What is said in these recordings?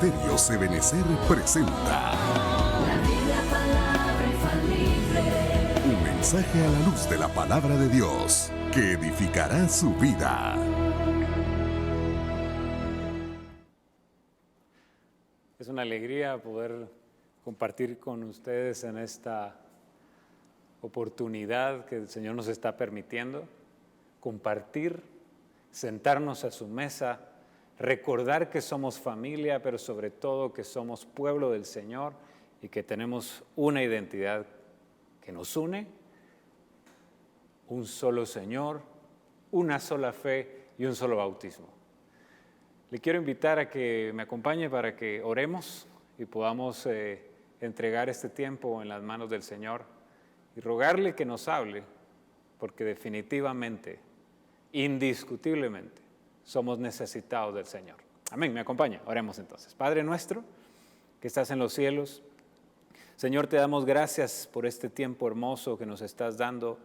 Ministerio Ebenecer presenta La vida, palabra infalible. un mensaje a la luz de la palabra de Dios que edificará su vida. Es una alegría poder compartir con ustedes en esta oportunidad que el Señor nos está permitiendo, compartir, sentarnos a su mesa, recordar que somos familia, pero sobre todo que somos pueblo del Señor y que tenemos una identidad que nos une, un solo Señor, una sola fe y un solo bautismo. Le quiero invitar a que me acompañe para que oremos y podamos entregar este tiempo en las manos del Señor y rogarle que nos hable, porque definitivamente, indiscutiblemente, somos necesitados del Señor. Amén, me acompaña, oremos entonces. Padre nuestro, que estás en los cielos, Señor, te damos gracias por este tiempo hermoso que nos estás dando,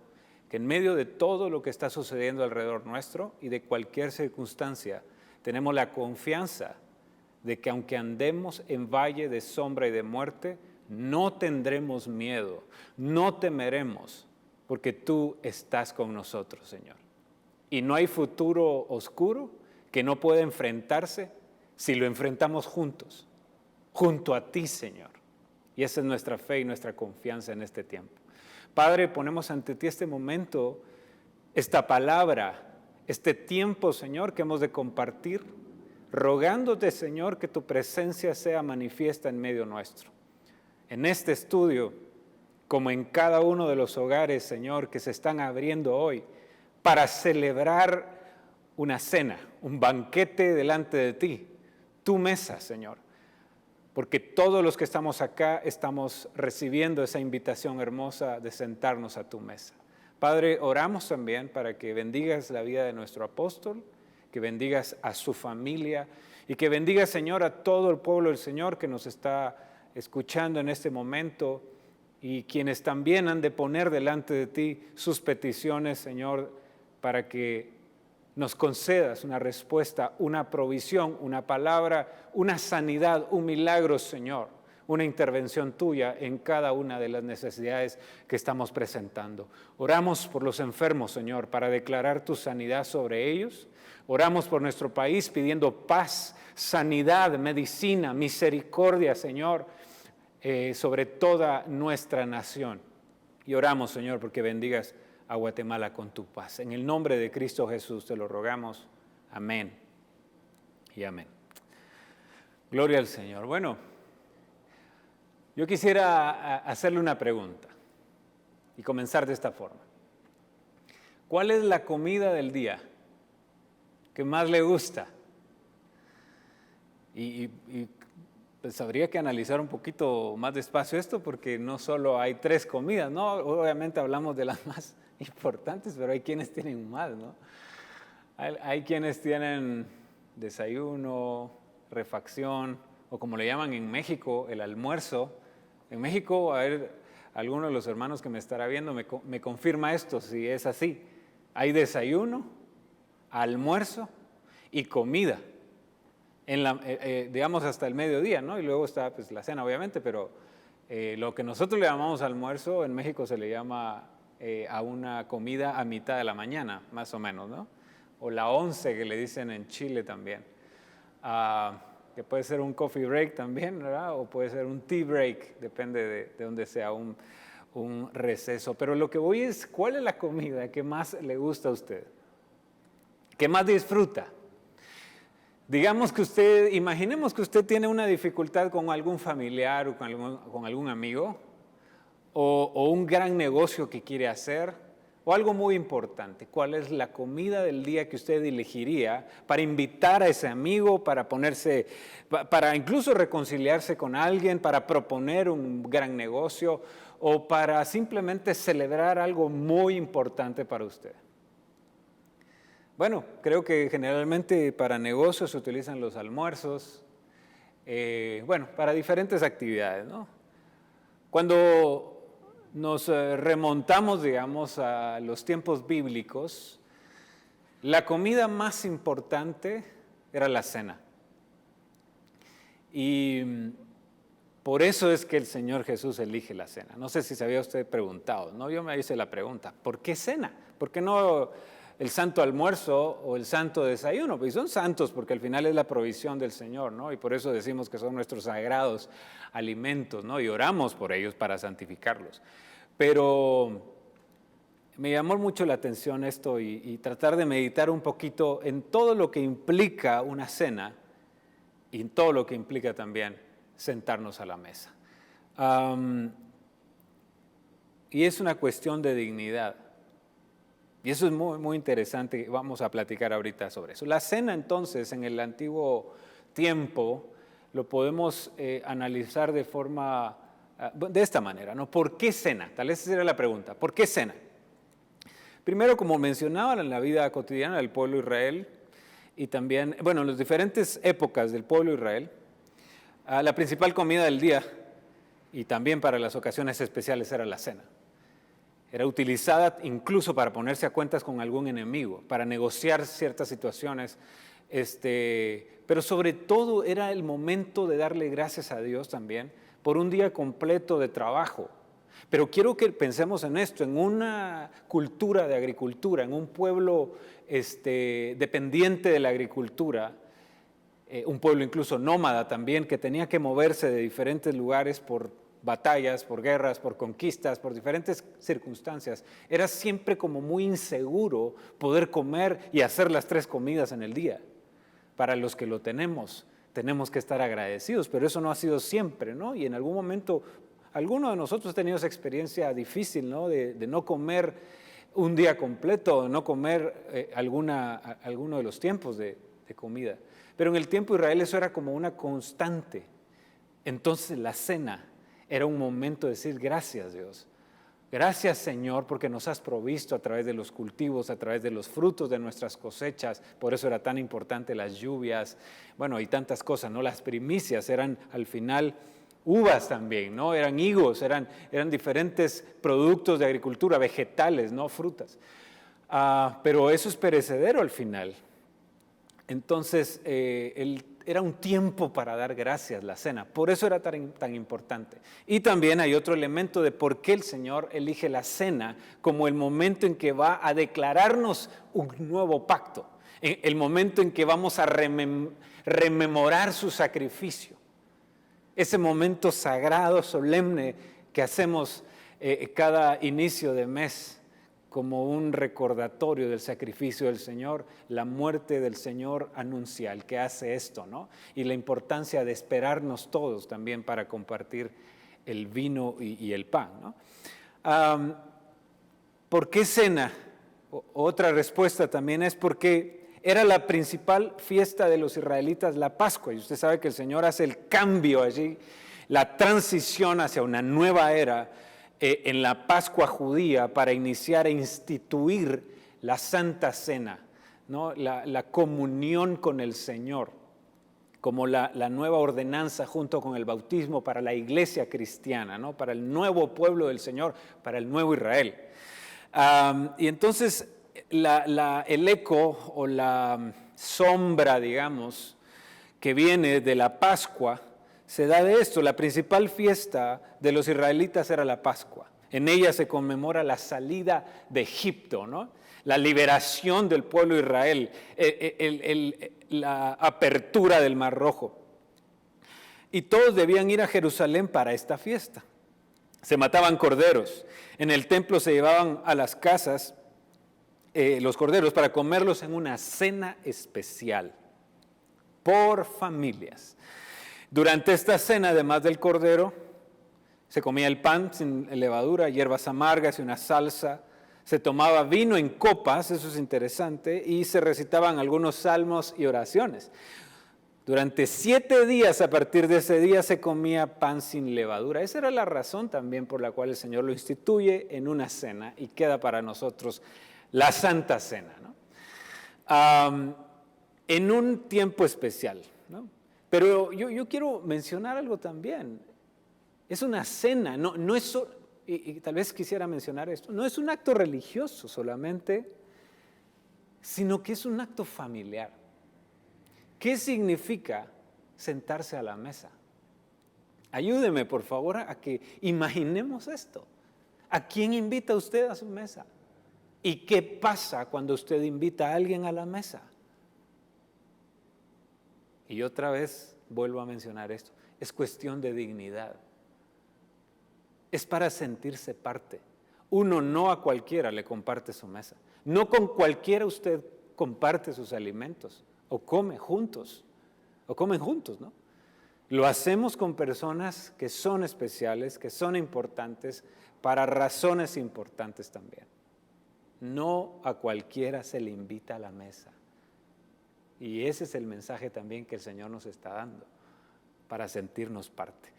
que en medio de todo lo que está sucediendo alrededor nuestro y de cualquier circunstancia, tenemos la confianza de que aunque andemos en valle de sombra y de muerte, no tendremos miedo, no temeremos, porque tú estás con nosotros, Señor. Y no hay futuro oscuro que no pueda enfrentarse si lo enfrentamos juntos, junto a ti, Señor. Y esa es nuestra fe y nuestra confianza en este tiempo. Padre, ponemos ante ti este momento, esta palabra, este tiempo, Señor, que hemos de compartir, rogándote, Señor, que tu presencia sea manifiesta en medio nuestro. En este estudio, como en cada uno de los hogares, Señor, que se están abriendo hoy, para celebrar una cena, un banquete delante de ti, tu mesa, Señor. Porque todos los que estamos acá estamos recibiendo esa invitación hermosa de sentarnos a tu mesa. Padre, oramos también para que bendigas la vida de nuestro apóstol, que bendigas a su familia y que bendigas, Señor, a todo el pueblo del Señor que nos está escuchando en este momento y quienes también han de poner delante de ti sus peticiones, Señor, para que nos concedas una respuesta, una provisión, una palabra, una sanidad, un milagro, Señor, una intervención tuya en cada una de las necesidades que estamos presentando. Oramos por los enfermos, Señor, para declarar tu sanidad sobre ellos. Oramos por nuestro país pidiendo paz, sanidad, medicina, misericordia, Señor, sobre toda nuestra nación. Y oramos, Señor, porque bendigas a Guatemala con tu paz. En el nombre de Cristo Jesús te lo rogamos. Amén y amén. Gloria al Señor. Bueno, yo quisiera hacerle una pregunta y comenzar de esta forma. ¿Cuál es la comida del día que más le gusta? Y pues habría que analizar un poquito más despacio esto, porque no solo hay 3 comidas, ¿no? Obviamente hablamos de las más importantes, pero hay quienes tienen más, ¿no? Hay quienes tienen desayuno, refacción, o como le llaman en México, el almuerzo. En México, a ver, alguno de los hermanos que me estará viendo me confirma esto, si es así. Hay desayuno, almuerzo y comida, digamos hasta el mediodía, ¿no? Y luego está pues, la cena, obviamente, pero lo que nosotros le llamamos almuerzo, en México se le llama a una comida a mitad de la mañana, más o menos, ¿no? O la 11 que le dicen en Chile también. Que puede ser un coffee break también, ¿verdad? O puede ser un tea break, depende de dónde sea un receso. Pero lo que voy es, ¿cuál es la comida que más le gusta a usted? ¿Qué más disfruta? Digamos que imaginemos que usted tiene una dificultad con algún familiar o con algún amigo, o un gran negocio que quiere hacer, o algo muy importante. ¿Cuál es la comida del día que usted elegiría para invitar a ese amigo, para incluso reconciliarse con alguien, para proponer un gran negocio o para simplemente celebrar algo muy importante para usted? Bueno, creo que generalmente para negocios se utilizan los almuerzos, para diferentes actividades, ¿no? Cuando nos remontamos, digamos, a los tiempos bíblicos, la comida más importante era la cena. Y por eso es que el Señor Jesús elige la cena. No sé si se había usted preguntado, ¿no? Yo me hice la pregunta, ¿por qué cena? ¿Por qué no el santo almuerzo o el santo desayuno? Pues son santos porque al final es la provisión del Señor, ¿no? Y por eso decimos que son nuestros sagrados alimentos, ¿no? Y oramos por ellos para santificarlos. Pero me llamó mucho la atención esto y tratar de meditar un poquito en todo lo que implica una cena y en todo lo que implica también sentarnos a la mesa. Y es una cuestión de dignidad. Y eso es muy, muy interesante. Vamos a platicar ahorita sobre eso. La cena, entonces, en el antiguo tiempo, lo podemos analizar de forma, de esta manera, ¿no? ¿Por qué cena? Tal vez esa era la pregunta. ¿Por qué cena? Primero, como mencionaba en la vida cotidiana del pueblo de Israel, y también, bueno, en las diferentes épocas del pueblo de Israel, la principal comida del día, y también para las ocasiones especiales, era la cena. Era utilizada incluso para ponerse a cuentas con algún enemigo, para negociar ciertas situaciones, pero sobre todo era el momento de darle gracias a Dios también por un día completo de trabajo. Pero quiero que pensemos en esto, en una cultura de agricultura, en un pueblo dependiente de la agricultura, un pueblo incluso nómada también, que tenía que moverse de diferentes lugares por batallas, por guerras, por conquistas, por diferentes circunstancias. Era siempre como muy inseguro poder comer y hacer las 3 comidas en el día. Para los que lo tenemos que estar agradecidos, pero eso no ha sido siempre, ¿no? Y en algún momento, alguno de nosotros ha tenido esa experiencia difícil, ¿no? De no comer un día completo, de no comer alguno de los tiempos de comida. Pero en el tiempo de Israel eso era como una constante. Entonces la cena era un momento de decir gracias, Dios. Gracias, Señor, porque nos has provisto a través de los cultivos, a través de los frutos de nuestras cosechas. Por eso era tan importante las lluvias. Bueno, y tantas cosas, ¿no? Las primicias eran al final uvas también, ¿no? Eran higos, eran diferentes productos de agricultura, vegetales, ¿no? Frutas. Pero eso es perecedero al final. Entonces, era un tiempo para dar gracias, la cena. Por eso era tan importante. Y también hay otro elemento de por qué el Señor elige la cena como el momento en que va a declararnos un nuevo pacto. El momento en que vamos a rememorar su sacrificio. Ese momento sagrado, solemne que hacemos cada inicio de mes, como un recordatorio del sacrificio del Señor, la muerte del Señor anuncia el que hace esto, ¿no? Y la importancia de esperarnos todos también para compartir el vino y el pan, ¿no? ¿Por qué cena? Otra respuesta también es porque era la principal fiesta de los israelitas, la Pascua, y usted sabe que el Señor hace el cambio allí, la transición hacia una nueva era, en la Pascua judía para iniciar e instituir la Santa Cena, ¿no? La comunión con el Señor, como la nueva ordenanza junto con el bautismo para la iglesia cristiana, ¿no? Para el nuevo pueblo del Señor, para el nuevo Israel. Y entonces el eco o la sombra, digamos, que viene de la Pascua, se da de esto. La principal fiesta de los israelitas era la Pascua. En ella se conmemora la salida de Egipto, ¿no? La liberación del pueblo de Israel, la apertura del Mar Rojo. Y todos debían ir a Jerusalén para esta fiesta. Se mataban corderos. En el templo se llevaban a las casas los corderos para comerlos en una cena especial por familias. Durante esta cena, además del cordero, se comía el pan sin levadura, hierbas amargas y una salsa. Se tomaba vino en copas, eso es interesante, y se recitaban algunos salmos y oraciones. Durante 7 días, a partir de ese día, se comía pan sin levadura. Esa era la razón también por la cual el Señor lo instituye en una cena y queda para nosotros la Santa Cena, ¿no? En un tiempo especial, ¿no? Pero yo quiero mencionar algo también. Es una cena, no es, y tal vez quisiera mencionar esto, no es un acto religioso solamente, sino que es un acto familiar. ¿Qué significa sentarse a la mesa. Ayúdeme, por favor, a que imaginemos esto. ¿A quién invita usted a su mesa? ¿Y qué pasa cuando usted invita a alguien a la mesa? Y otra vez vuelvo a mencionar esto. Es cuestión de dignidad. Es para sentirse parte. Uno no a cualquiera le comparte su mesa. No con cualquiera usted comparte sus alimentos o come juntos. O comen juntos, ¿no? Lo hacemos con personas que son especiales, que son importantes, para razones importantes también. No a cualquiera se le invita a la mesa. Y ese es el mensaje también que el Señor nos está dando, para sentirnos parte.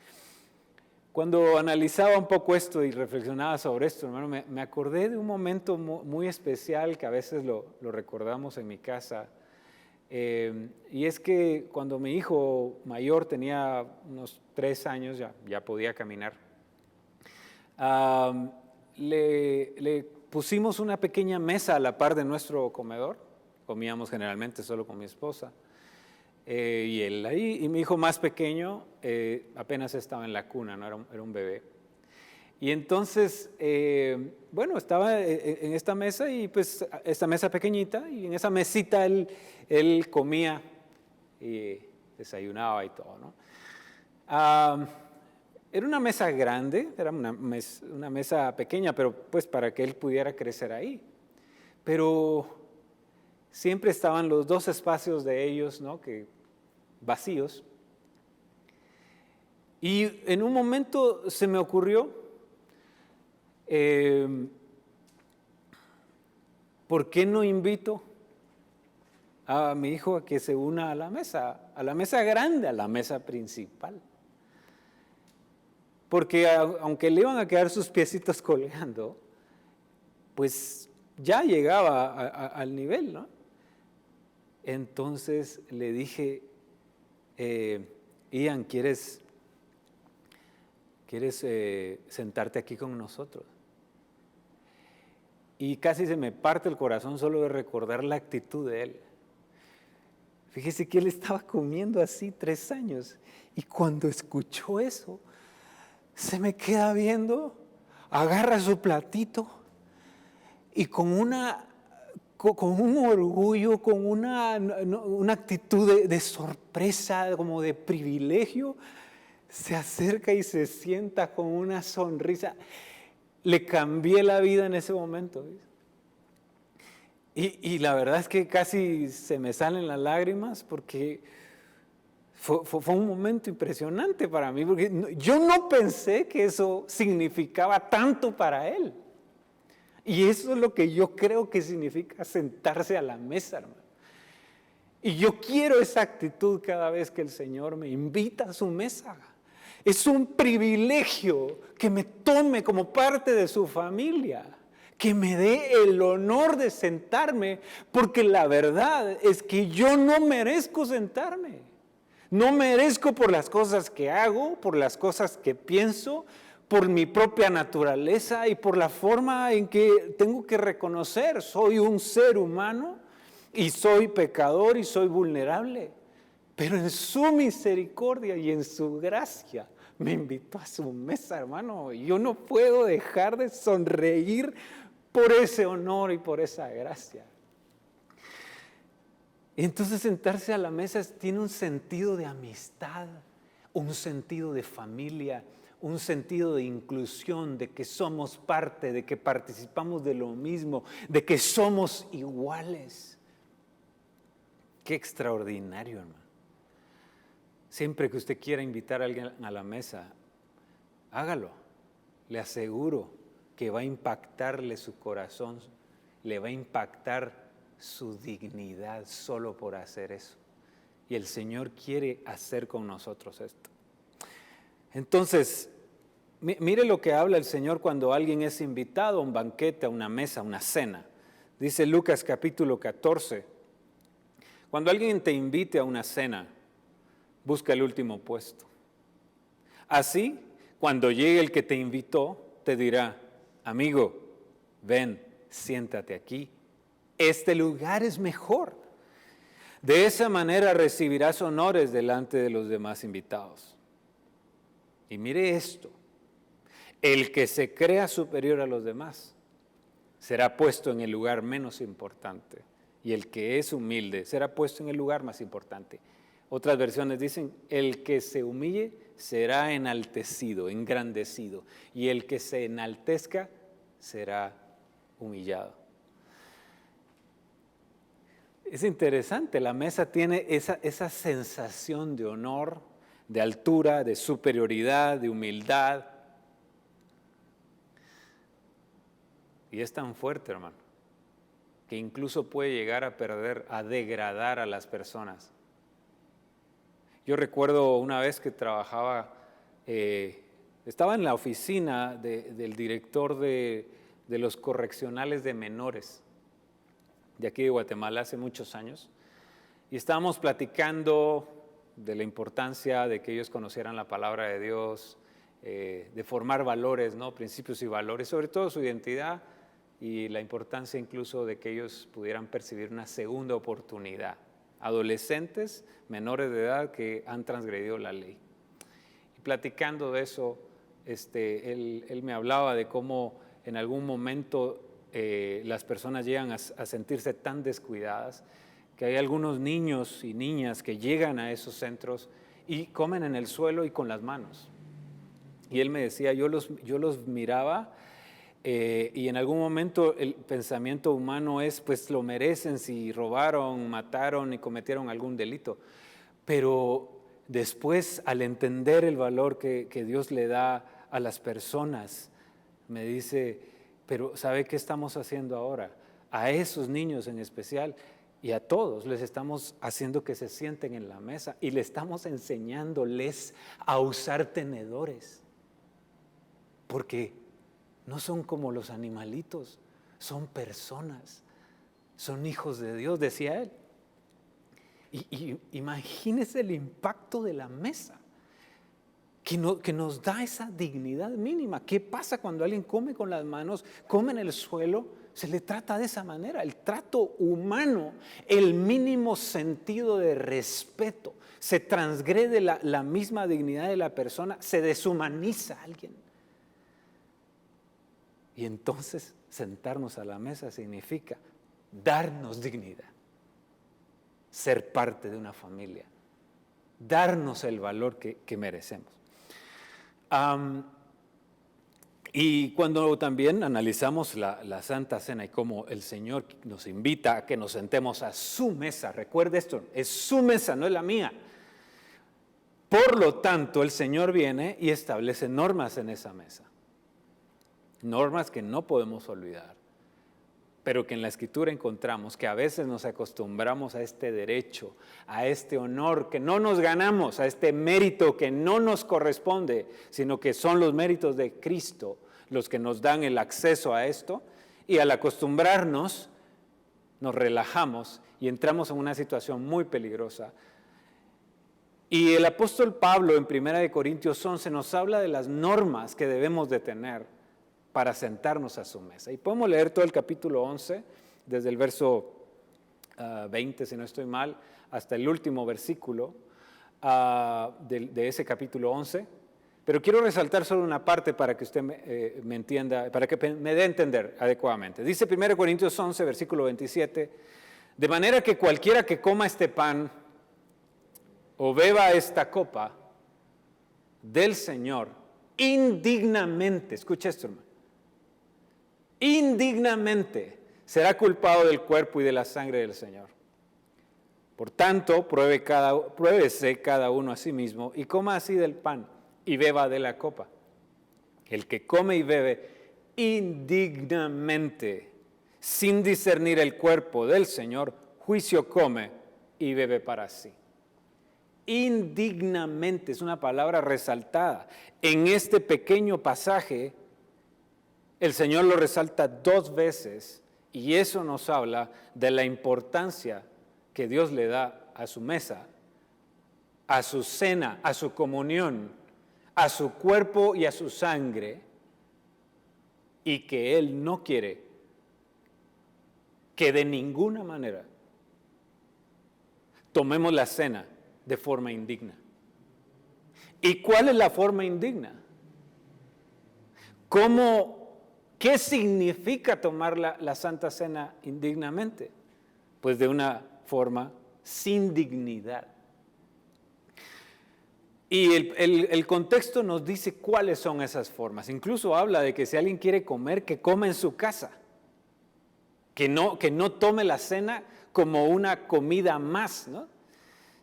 Cuando analizaba un poco esto y reflexionaba sobre esto, hermano, me acordé de un momento muy especial que a veces lo recordamos en mi casa. Y es que cuando mi hijo mayor tenía unos 3 años, ya podía caminar, le pusimos una pequeña mesa a la par de nuestro comedor. Comíamos generalmente solo con mi esposa. Y él ahí, y mi hijo más pequeño apenas estaba en la cuna, ¿no? Era un bebé. Y entonces, bueno, estaba en esta mesa, y pues esta mesa pequeñita, y en esa mesita él comía y desayunaba y todo, ¿no? Era una mesa grande, era una mesa pequeña, pero pues para que él pudiera crecer ahí. Pero siempre estaban los 2 espacios de ellos, ¿no? Vacíos. Y en un momento se me ocurrió, ¿por qué no invito a mi hijo a que se una a la mesa grande, a la mesa principal? Porque aunque le iban a quedar sus piecitos colgando, pues ya llegaba al nivel, ¿no? Entonces le dije, Ian, ¿quieres sentarte aquí con nosotros? Y casi se me parte el corazón solo de recordar la actitud de él. Fíjese que él estaba comiendo así 3 años, y cuando escuchó eso, se me queda viendo, agarra su platito y con un orgullo, con una actitud de sorpresa, como de privilegio, se acerca y se sienta con una sonrisa. Le cambié la vida en ese momento. Y la verdad es que casi se me salen las lágrimas, porque fue un momento impresionante para mí, porque yo no pensé que eso significaba tanto para él. Y eso es lo que yo creo que significa sentarse a la mesa, hermano. Y yo quiero esa actitud cada vez que el Señor me invita a su mesa. Es un privilegio que me tome como parte de su familia, que me dé el honor de sentarme, porque la verdad es que yo no merezco sentarme. No merezco por las cosas que hago, por las cosas que pienso, por mi propia naturaleza y por la forma en que tengo que reconocer. Soy un ser humano y soy pecador y soy vulnerable. Pero en su misericordia y en su gracia me invitó a su mesa, hermano. Yo no puedo dejar de sonreír por ese honor y por esa gracia. Entonces sentarse a la mesa tiene un sentido de amistad, un sentido de familia, un sentido de inclusión, de que somos parte, de que participamos de lo mismo, de que somos iguales. Qué extraordinario, hermano. Siempre que usted quiera invitar a alguien a la mesa, hágalo. Le aseguro que va a impactarle su corazón, le va a impactar su dignidad solo por hacer eso. Y el Señor quiere hacer con nosotros esto. Entonces, mire lo que habla el Señor cuando alguien es invitado a un banquete, a una mesa, a una cena. Dice Lucas capítulo 14. Cuando alguien te invite a una cena, busca el último puesto. Así, cuando llegue el que te invitó, te dirá, amigo, ven, siéntate aquí. Este lugar es mejor. De esa manera recibirás honores delante de los demás invitados. Y mire esto, el que se crea superior a los demás será puesto en el lugar menos importante, y el que es humilde será puesto en el lugar más importante. Otras versiones dicen, el que se humille será enaltecido, engrandecido, y el que se enaltezca será humillado. Es interesante, la mesa tiene esa sensación de honor, de altura, de superioridad, de humildad. Y es tan fuerte, hermano, que incluso puede llegar a degradar a las personas. Yo recuerdo una vez que trabajaba, estaba en la oficina del director de los correccionales de menores de aquí de Guatemala hace muchos años, y estábamos platicando de la importancia de que ellos conocieran la palabra de Dios, de formar valores, ¿no? Principios y valores, sobre todo su identidad, y la importancia incluso de que ellos pudieran percibir una segunda oportunidad. Adolescentes menores de edad que han transgredido la ley. Y platicando de eso, él me hablaba de cómo en algún momento las personas llegan a sentirse tan descuidadas que hay algunos niños y niñas que llegan a esos centros y comen en el suelo y con las manos. Y él me decía, yo los miraba y en algún momento el pensamiento humano es, pues lo merecen si robaron, mataron y cometieron algún delito. Pero después, al entender el valor que Dios le da a las personas, me dice, pero ¿sabe qué estamos haciendo ahora? A esos niños en especial y a todos les estamos haciendo que se sienten en la mesa y le estamos enseñándoles a usar tenedores. Porque no son como los animalitos, son personas, son hijos de Dios, decía él. Y imagínese el impacto de la mesa. Que nos da esa dignidad mínima. ¿Qué pasa cuando alguien come con las manos, come en el suelo? Se le trata de esa manera. El trato humano, el mínimo sentido de respeto, se transgrede la misma dignidad de la persona, se deshumaniza a alguien. Y entonces sentarnos a la mesa significa darnos dignidad, ser parte de una familia, darnos el valor que merecemos. Y cuando también analizamos la Santa Cena y cómo el Señor nos invita a que nos sentemos a su mesa, recuerde esto, es su mesa, no es la mía. Por lo tanto, el Señor viene y establece normas en esa mesa. Normas que no podemos olvidar, pero que en la Escritura encontramos que a veces nos acostumbramos a este derecho, a este honor que no nos ganamos, a este mérito que no nos corresponde, sino que son los méritos de Cristo los que nos dan el acceso a esto, y al acostumbrarnos nos relajamos y entramos en una situación muy peligrosa. Y el apóstol Pablo en 1 Corintios 11 nos habla de las normas que debemos de tener para sentarnos a su mesa. Y podemos leer todo el capítulo 11, desde el verso 20, si no estoy mal, hasta el último versículo de ese capítulo 11. Pero quiero resaltar solo una parte para que usted me entienda, para que me dé a entender adecuadamente. Dice 1 Corintios 11, versículo 27, de manera que cualquiera que coma este pan o beba esta copa del Señor indignamente, escucha esto, hermano, indignamente será culpado del cuerpo y de la sangre del Señor. Por tanto, pruébese cada uno a sí mismo y coma así del pan y beba de la copa. El que come y bebe indignamente, sin discernir el cuerpo del Señor, juicio come y bebe para sí. Indignamente es una palabra resaltada. En este pequeño pasaje, el Señor lo resalta 2 veces y eso nos habla de la importancia que Dios le da a su mesa, a su cena, a su comunión, a su cuerpo y a su sangre, y que Él no quiere que de ninguna manera tomemos la cena de forma indigna. ¿Y cuál es la forma indigna? ¿Qué significa tomar la Santa Cena indignamente? Pues de una forma sin dignidad. Y el contexto nos dice cuáles son esas formas. Incluso habla de que si alguien quiere comer, que coma en su casa. Que no tome la cena como una comida más, ¿no?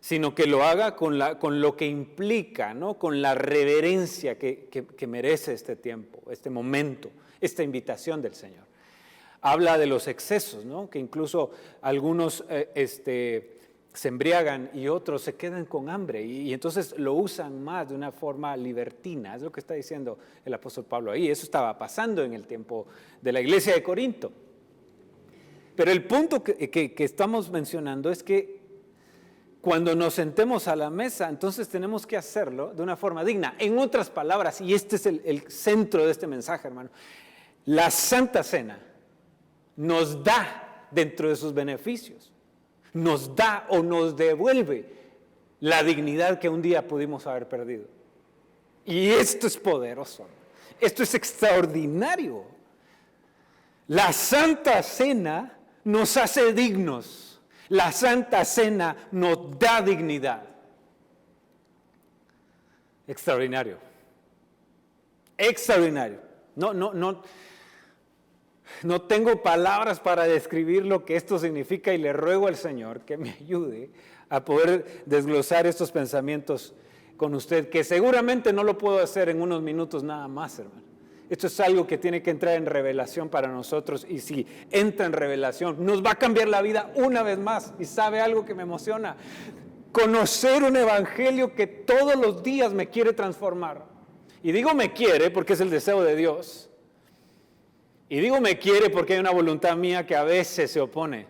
Sino que lo haga con lo que implica, ¿no? Con la reverencia que merece este tiempo, este momento, esta invitación del Señor. Habla de los excesos, ¿no? Que incluso algunos se embriagan y otros se quedan con hambre y entonces lo usan más de una forma libertina. Es lo que está diciendo el apóstol Pablo ahí. Eso estaba pasando en el tiempo de la iglesia de Corinto. Pero el punto que estamos mencionando es que cuando nos sentemos a la mesa, entonces tenemos que hacerlo de una forma digna. En otras palabras, y este es el centro de este mensaje, hermano, la Santa Cena nos da dentro de sus beneficios, nos da o nos devuelve la dignidad que un día pudimos haber perdido. Y esto es poderoso, esto es extraordinario. La Santa Cena nos hace dignos. La Santa Cena nos da dignidad. Extraordinario. Extraordinario. No tengo palabras para describir lo que esto significa y le ruego al Señor que me ayude a poder desglosar estos pensamientos con usted, que seguramente no lo puedo hacer en unos minutos nada más, hermano. Esto es algo que tiene que entrar en revelación para nosotros y si entra en revelación nos va a cambiar la vida una vez más. Y sabe algo que me emociona, conocer un evangelio que todos los días me quiere transformar. Y digo me quiere porque es el deseo de Dios. Y digo me quiere porque hay una voluntad mía que a veces se opone.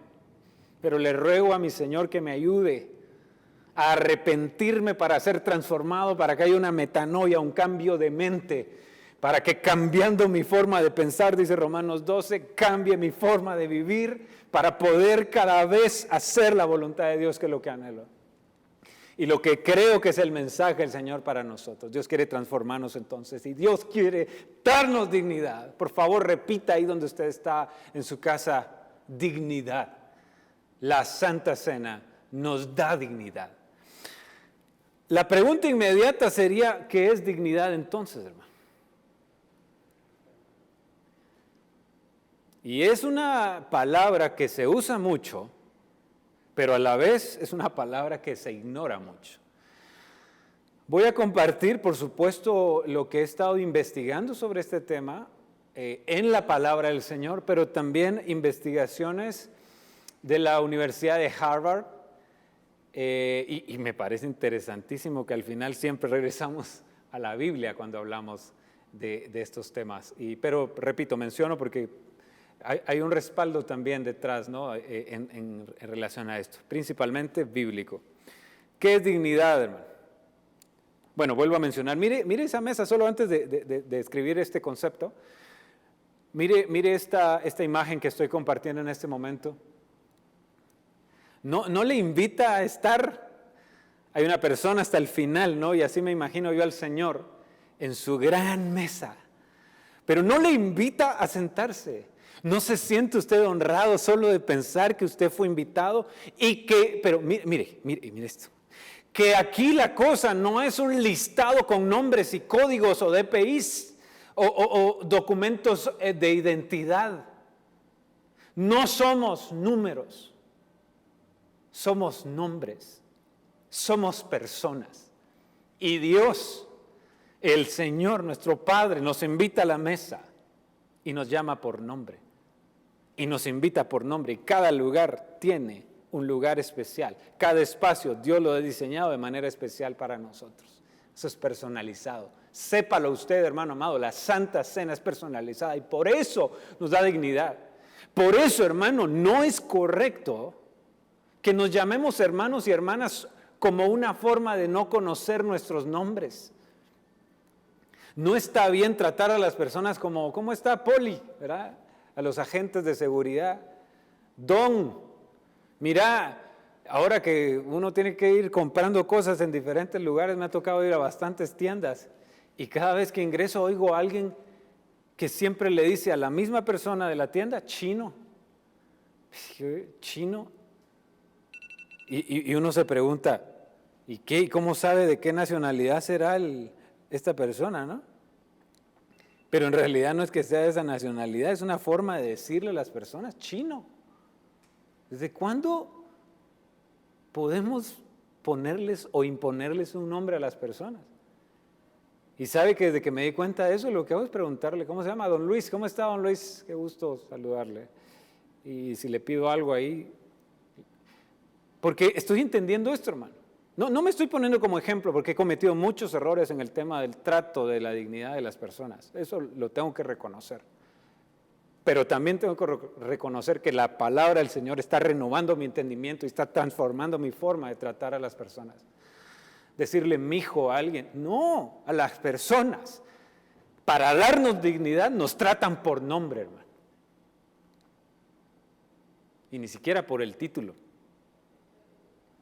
Pero le ruego a mi Señor que me ayude a arrepentirme para ser transformado, para que haya una metanoia, un cambio de mente. Para que cambiando mi forma de pensar, dice Romanos 12, cambie mi forma de vivir para poder cada vez hacer la voluntad de Dios, que es lo que anhelo. Y lo que creo que es el mensaje del Señor para nosotros. Dios quiere transformarnos entonces y Dios quiere darnos dignidad. Por favor, repita ahí donde usted está en su casa, dignidad. La Santa Cena nos da dignidad. La pregunta inmediata sería, ¿qué es dignidad entonces, hermano? Y es una palabra que se usa mucho, pero a la vez es una palabra que se ignora mucho. Voy a compartir, por supuesto, lo que he estado investigando sobre este tema en la palabra del Señor, pero también investigaciones de la Universidad de Harvard. Y me parece interesantísimo que al final siempre regresamos a la Biblia cuando hablamos de estos temas. Pero repito, menciono porque hay un respaldo también detrás, ¿no? en relación a esto, principalmente bíblico. ¿Qué es dignidad, hermano? Bueno, vuelvo a mencionar. Mire esa mesa, solo antes de escribir este concepto. Mire esta imagen que estoy compartiendo en este momento. No le invita a estar. Hay una persona hasta el final, ¿no? Y así me imagino yo al Señor en su gran mesa. Pero no le invita a sentarse. ¿No se siente usted honrado solo de pensar que usted fue invitado? Pero mire esto. Que aquí la cosa no es un listado con nombres y códigos o DPIs o documentos de identidad. No somos números. Somos nombres. Somos personas. Y Dios, el Señor, nuestro Padre, nos invita a la mesa y nos llama por nombre. Y nos invita por nombre. Y cada lugar tiene un lugar especial. Cada espacio Dios lo ha diseñado de manera especial para nosotros. Eso es personalizado. Sépalo usted, hermano amado, la Santa Cena es personalizada y por eso nos da dignidad. Por eso, hermano, no es correcto que nos llamemos hermanos y hermanas como una forma de no conocer nuestros nombres. No está bien tratar a las personas como, ¿cómo está Poli? ¿Verdad? A los agentes de seguridad. Don, mira, Ahora que uno tiene que ir comprando cosas en diferentes lugares, me ha tocado ir a bastantes tiendas y cada vez que ingreso oigo a alguien que siempre le dice a la misma persona de la tienda, chino. ¿Chino? Y uno se pregunta, ¿y qué? ¿Cómo sabe de qué nacionalidad será esta persona, no? Pero en realidad no es que sea de esa nacionalidad, es una forma de decirle a las personas, chino. ¿Desde cuándo podemos ponerles o imponerles un nombre a las personas? Y sabe que desde que me di cuenta de eso, lo que hago es preguntarle, ¿cómo se llama? Don Luis, ¿cómo está don Luis? Qué gusto saludarle. Y si le pido algo ahí, porque estoy entendiendo esto, hermano. No me estoy poniendo como ejemplo porque he cometido muchos errores en el tema del trato de la dignidad de las personas. Eso lo tengo que reconocer. Pero también tengo que reconocer que la palabra del Señor está renovando mi entendimiento y está transformando mi forma de tratar a las personas. Decirle mijo a alguien, no, a las personas. Para darnos dignidad nos tratan por nombre, hermano. Y ni siquiera por el título.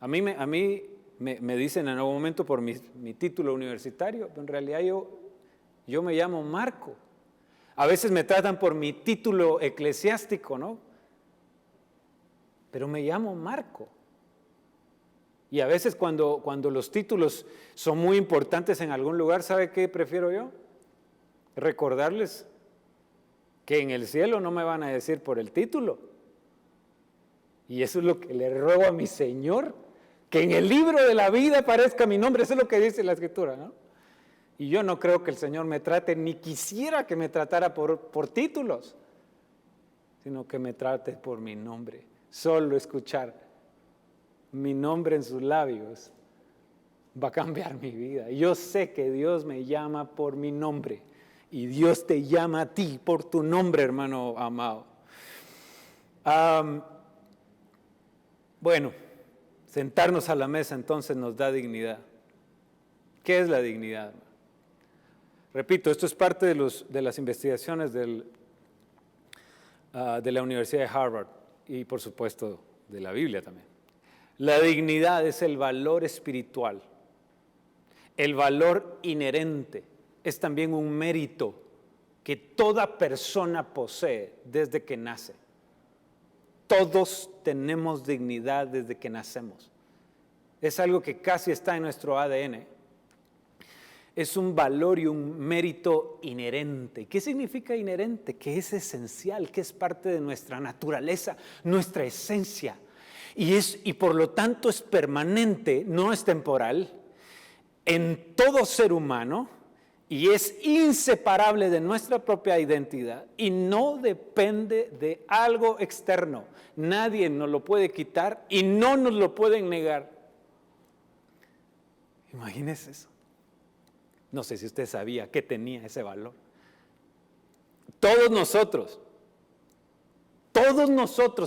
A mí me dicen en algún momento por mi título universitario, pero en realidad yo me llamo Marco. A veces me tratan por mi título eclesiástico, ¿no? Pero me llamo Marco. Y a veces cuando los títulos son muy importantes en algún lugar, ¿sabe qué prefiero yo? Recordarles que en el cielo no me van a decir por el título. Y eso es lo que le ruego a mi Señor, que en el libro de la vida aparezca mi nombre. Eso es lo que dice la Escritura, ¿no? Y yo no creo que el Señor me trate, ni quisiera que me tratara por títulos, sino que me trate por mi nombre. Solo escuchar mi nombre en sus labios va a cambiar mi vida. Yo sé que Dios me llama por mi nombre y Dios te llama a ti por tu nombre, hermano amado. Bueno, sentarnos a la mesa entonces nos da dignidad. ¿Qué es la dignidad? Repito, esto es parte de las investigaciones de la Universidad de Harvard y por supuesto de la Biblia también. La dignidad es el valor espiritual, el valor inherente, es también un mérito que toda persona posee desde que nace. Todos tenemos dignidad desde que nacemos. Es algo que casi está en nuestro ADN. Es un valor y un mérito inherente. ¿Qué significa inherente? Que es esencial, que es parte de nuestra naturaleza, nuestra esencia. Y por lo tanto es permanente, no es temporal, en todo ser humano y es inseparable de nuestra propia identidad y no depende de algo externo. Nadie nos lo puede quitar y no nos lo pueden negar. Imagínese eso. No sé si usted sabía que tenía ese valor. Todos nosotros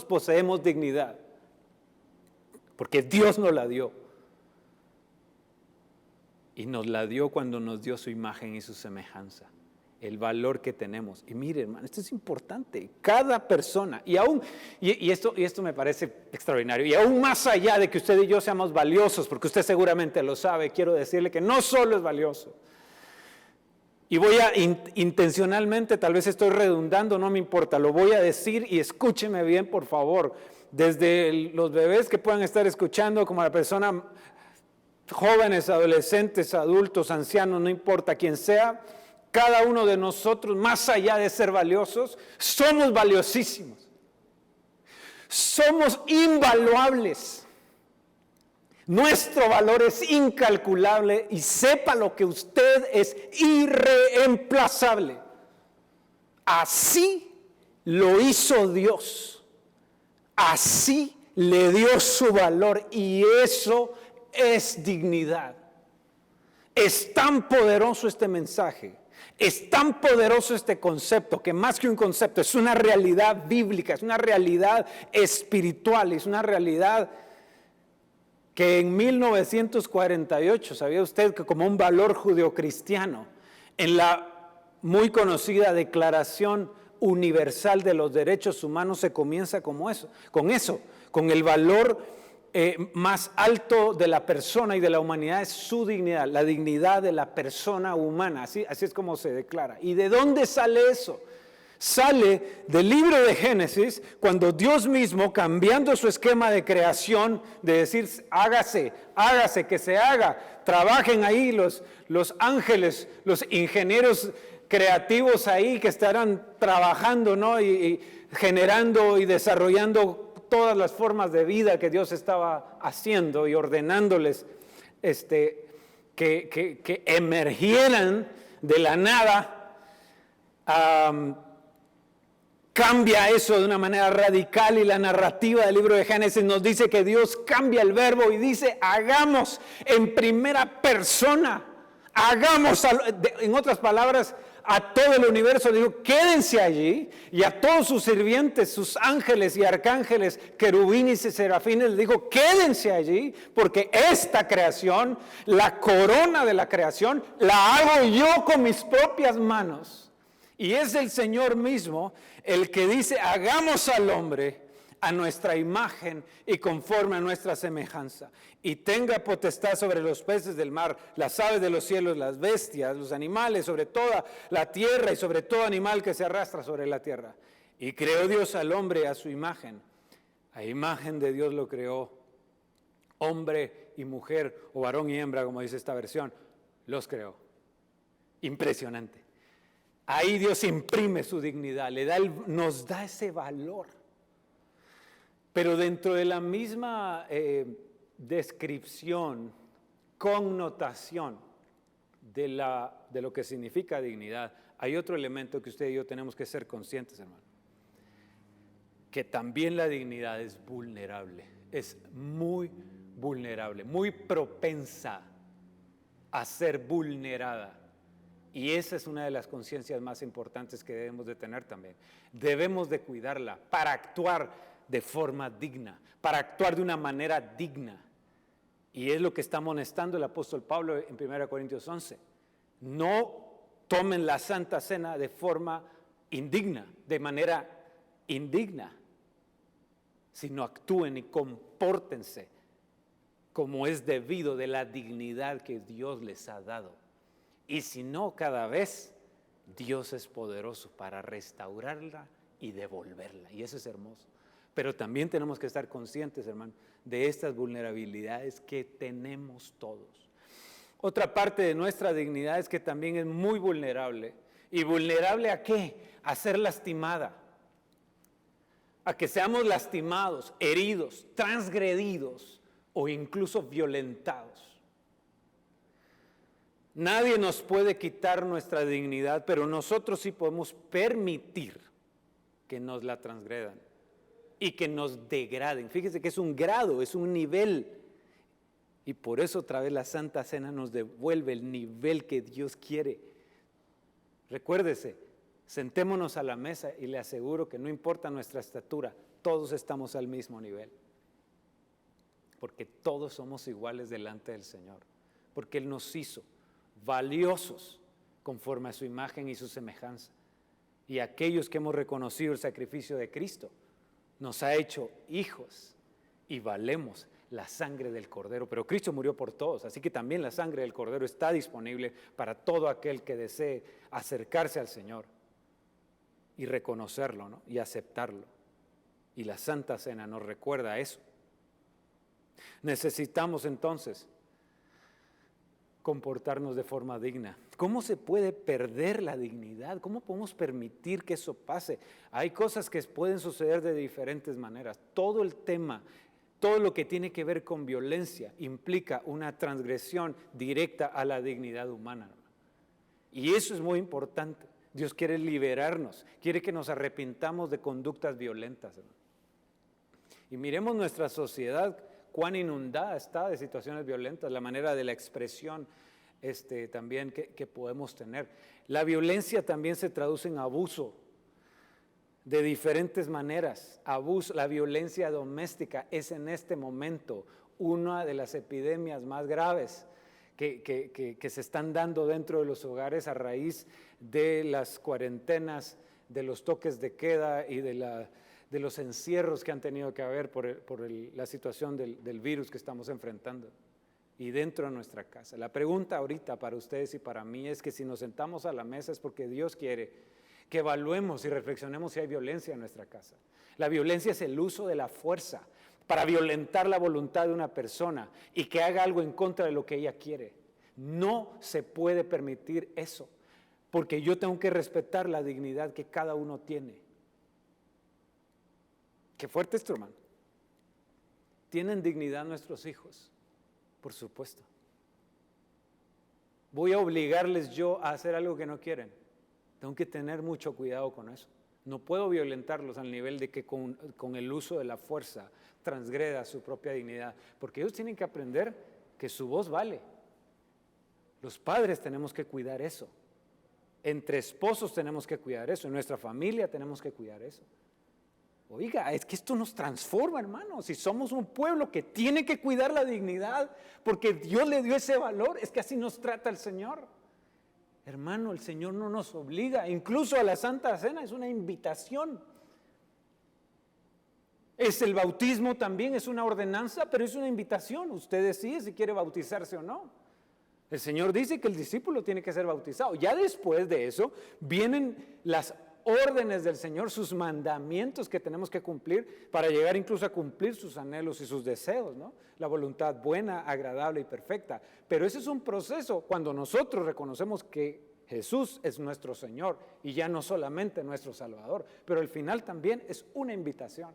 poseemos dignidad, porque Dios nos la dio. Y nos la dio cuando nos dio su imagen y su semejanza. El valor que tenemos. Y mire, hermano, esto es importante. Cada persona, y esto me parece extraordinario, y aún más allá de que usted y yo seamos valiosos, porque usted seguramente lo sabe, quiero decirle que no solo es valioso. Y voy a intencionalmente, tal vez estoy redundando, no me importa, lo voy a decir y escúcheme bien, por favor. Desde los bebés que puedan estar escuchando, como la persona, jóvenes, adolescentes, adultos, ancianos, no importa quién sea, cada uno de nosotros, más allá de ser valiosos, somos valiosísimos. Somos invaluables. Nuestro valor es incalculable y sepa lo que usted es irreemplazable. Así lo hizo Dios. Así le dio su valor y eso es dignidad. Es tan poderoso este mensaje, es tan poderoso este concepto, que más que un concepto es una realidad bíblica, es una realidad espiritual, es una realidad que en 1948, ¿sabía usted que como un valor judeocristiano, en la muy conocida Declaración Universal de los Derechos Humanos se comienza con el valor más alto de la persona y de la humanidad es su dignidad, la dignidad de la persona humana. Así es como se declara. ¿Y de dónde sale eso? Sale del libro de Génesis, cuando Dios mismo, cambiando su esquema de creación, de decir, hágase, que se haga, trabajen ahí los ángeles, los ingenieros creativos ahí que estarán trabajando, ¿no? Y generando y desarrollando todas las formas de vida que Dios estaba haciendo y ordenándoles que emergieran de la nada. Cambia eso de una manera radical, y la narrativa del libro de Génesis nos dice que Dios cambia el verbo y dice hagamos en primera persona, hagamos, en otras palabras, a todo el universo. Dijo, quédense allí, y a todos sus sirvientes, sus ángeles y arcángeles, querubines y serafines, le dijo, quédense allí, porque esta creación, la corona de la creación, la hago yo con mis propias manos. Y es el Señor mismo el que dice, hagamos al hombre a nuestra imagen y conforme a nuestra semejanza, y tenga potestad sobre los peces del mar, las aves de los cielos, las bestias, los animales, sobre toda la tierra y sobre todo animal que se arrastra sobre la tierra. Y creó Dios al hombre a su imagen. A imagen de Dios lo creó, hombre y mujer, o varón y hembra, como dice esta versión, los creó. Impresionante. Ahí Dios imprime su dignidad, nos da ese valor. Pero dentro de la misma descripción, connotación de lo que significa dignidad, hay otro elemento que usted y yo tenemos que ser conscientes, hermano. Que también la dignidad es vulnerable, es muy vulnerable, muy propensa a ser vulnerada. Y esa es una de las conciencias más importantes que debemos de tener también. Debemos de cuidarla para actuar de forma digna, para actuar de una manera digna. Y es lo que está amonestando el apóstol Pablo en 1 Corintios 11. No tomen la Santa Cena de forma indigna, de manera indigna, sino actúen y compórtense como es debido de la dignidad que Dios les ha dado. Y si no, cada vez Dios es poderoso para restaurarla y devolverla. Y eso es hermoso. Pero también tenemos que estar conscientes, hermano, de estas vulnerabilidades que tenemos todos. Otra parte de nuestra dignidad es que también es muy vulnerable. ¿Y vulnerable a qué? A ser lastimada. A que seamos lastimados, heridos, transgredidos o incluso violentados. Nadie nos puede quitar nuestra dignidad, pero nosotros sí podemos permitir que nos la transgredan y que nos degraden. Fíjese que es un grado, es un nivel. Y por eso otra vez la Santa Cena nos devuelve el nivel que Dios quiere. Recuérdese, sentémonos a la mesa y le aseguro que no importa nuestra estatura, todos estamos al mismo nivel. Porque todos somos iguales delante del Señor. Porque Él nos hizo valiosos conforme a su imagen y su semejanza. Y aquellos que hemos reconocido el sacrificio de Cristo, nos ha hecho hijos y valemos la sangre del Cordero. Pero Cristo murió por todos, así que también la sangre del Cordero está disponible para todo aquel que desee acercarse al Señor y reconocerlo, ¿no? Y aceptarlo. Y la Santa Cena nos recuerda eso. Necesitamos entonces comportarnos de forma digna. ¿Cómo se puede perder la dignidad? ¿Cómo podemos permitir que eso pase? Hay cosas que pueden suceder de diferentes maneras. Todo el tema, todo lo que tiene que ver con violencia implica una transgresión directa a la dignidad humana. Y eso es muy importante. Dios quiere liberarnos, quiere que nos arrepintamos de conductas violentas. Y miremos nuestra sociedad, cuán inundada está de situaciones violentas, la manera de la expresión también que podemos tener. La violencia también se traduce en abuso de diferentes maneras. Abuso, la violencia doméstica es en este momento una de las epidemias más graves que se están dando dentro de los hogares a raíz de las cuarentenas, de los toques de queda y de de los encierros que han tenido que haber por la situación del virus que estamos enfrentando y dentro de nuestra casa. La pregunta ahorita para ustedes y para mí es que si nos sentamos a la mesa es porque Dios quiere que evaluemos y reflexionemos si hay violencia en nuestra casa. La violencia es el uso de la fuerza para violentar la voluntad de una persona y que haga algo en contra de lo que ella quiere. No se puede permitir eso, porque yo tengo que respetar la dignidad que cada uno tiene. Qué fuerte esto, hermano. ¿Tienen dignidad nuestros hijos? Por supuesto. ¿Voy a obligarles yo a hacer algo que no quieren? Tengo que tener mucho cuidado con eso. No puedo violentarlos al nivel de que con el uso de la fuerza transgreda su propia dignidad, porque ellos tienen que aprender que su voz vale. Los padres tenemos que cuidar eso. Entre esposos tenemos que cuidar eso. En nuestra familia tenemos que cuidar eso. Oiga, es que esto nos transforma, hermano. Si somos un pueblo que tiene que cuidar la dignidad, porque Dios le dio ese valor, es que así nos trata el Señor. Hermano, el Señor no nos obliga, incluso a la Santa Cena es una invitación. Es el bautismo también, es una ordenanza, pero es una invitación. Usted decide si quiere bautizarse o no. El Señor dice que el discípulo tiene que ser bautizado. Ya después de eso vienen las órdenes del Señor, sus mandamientos que tenemos que cumplir para llegar incluso a cumplir sus anhelos y sus deseos, ¿no? La voluntad buena, agradable y perfecta. Pero ese es un proceso cuando nosotros reconocemos que Jesús es nuestro Señor y ya no solamente nuestro Salvador, pero al final también es una invitación.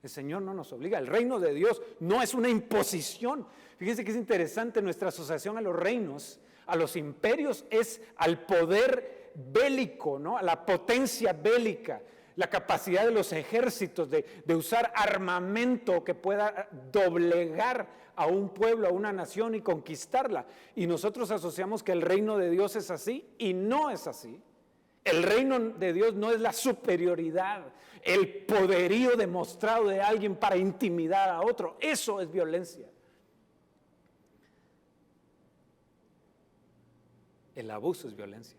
El Señor no nos obliga. El reino de Dios no es una imposición. Fíjense que es interesante nuestra asociación a los reinos, a los imperios, es al poder bélico, ¿no? A la potencia bélica, la capacidad de los ejércitos de usar armamento que pueda doblegar a un pueblo, a una nación y conquistarla. Y nosotros asociamos que el reino de Dios es así y no es así. El reino de Dios no es la superioridad, el poderío demostrado de alguien para intimidar a otro. Eso es violencia. El abuso es violencia.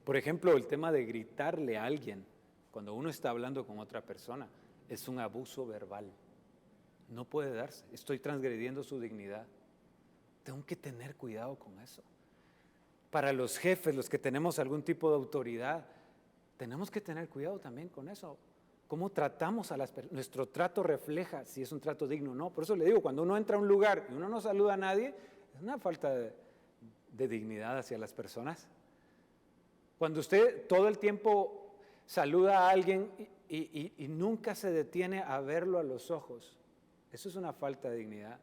Por ejemplo, el tema de gritarle a alguien cuando uno está hablando con otra persona es un abuso verbal. No puede darse. Estoy transgrediendo su dignidad. Tengo que tener cuidado con eso. Para los jefes, los que tenemos algún tipo de autoridad, tenemos que tener cuidado también con eso. ¿Cómo tratamos a las personas? Nuestro trato refleja si es un trato digno o no. Por eso le digo, cuando uno entra a un lugar y uno no saluda a nadie, es una falta de dignidad hacia las personas. Cuando usted todo el tiempo saluda a alguien y nunca se detiene a verlo a los ojos, eso es una falta de dignidad.